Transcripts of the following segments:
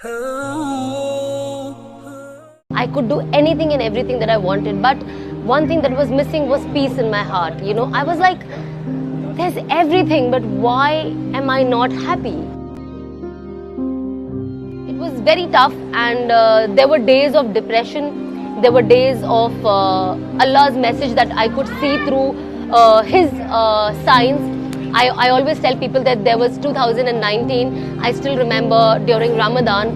I could do anything and everything that I wanted, but one thing that was missing was peace in my heart. I was like, there's everything, but why am I not happy? It was very tough, and there were days of depression. There were days of Allah's message that I could see through His signs. I always tell people that there was 2019. I still remember during Ramadan,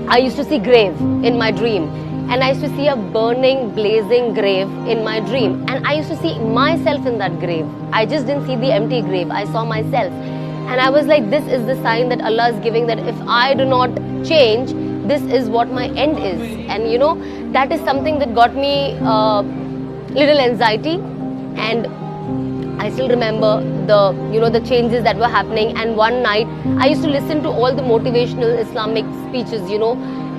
I used to see grave in my dream, and I used to see a burning, blazing grave in my dream, and I used to see myself in that grave. I just didn't see the empty grave. I saw myself, and I was like, this is the sign that Allah is giving, that if I do not change, this is what my end is. And that is something that got me little anxiety, and I still remember the changes that were happening. And one night I used to listen to all the motivational Islamic speeches,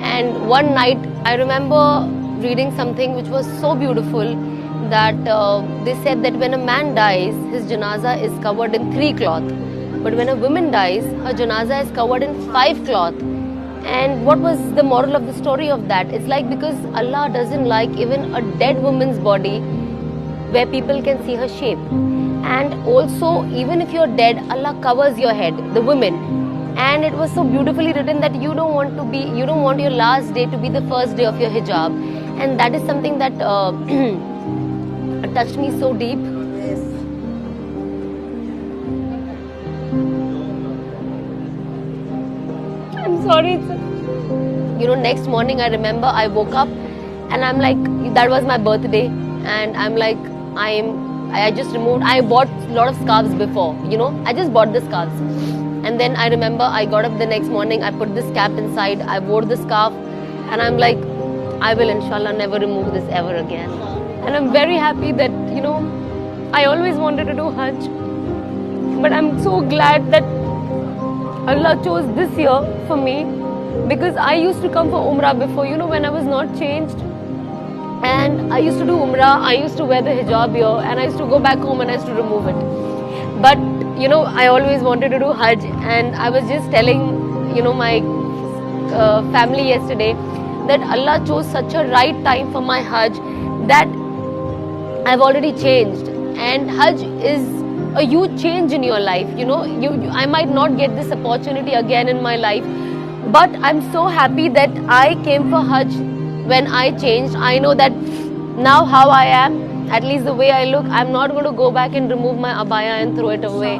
and one night I remember reading something which was so beautiful, that they said that when a man dies, his janaza is covered in 3 cloth, but when a woman dies, her janaza is covered in 5 cloth. And what was the moral of the story of that? It's like, because Allah doesn't like even a dead woman's body where people can see her shape. And also, even if you're dead, Allah covers your head, the women. And it was so beautifully written that you don't want your last day to be the first day of your hijab. And that is something that touched me so deep. Yes. I'm sorry. Next morning I remember I woke up and I'm like, that was my birthday, and I'm like, I bought a lot of scarves before, I just bought the scarves. And then I remember I got up the next morning, I put this cap inside, I wore the scarf, and I'm like, I will inshallah never remove this ever again. And I'm very happy that, I always wanted to do Hajj, but I'm so glad that Allah chose this year for me, because I used to come for Umrah before, when I was not changed. And I used to do Umrah, I used to wear the hijab here, and I used to go back home and I used to remove it. But, I always wanted to do Hajj, and I was just telling, my family yesterday that Allah chose such a right time for my Hajj, that I've already changed. And Hajj is a huge change in your life. I might not get this opportunity again in my life, but I'm so happy that I came for Hajj. When I changed, I know that now how I am, at least the way I look, I'm not going to go back and remove my abaya and throw it away.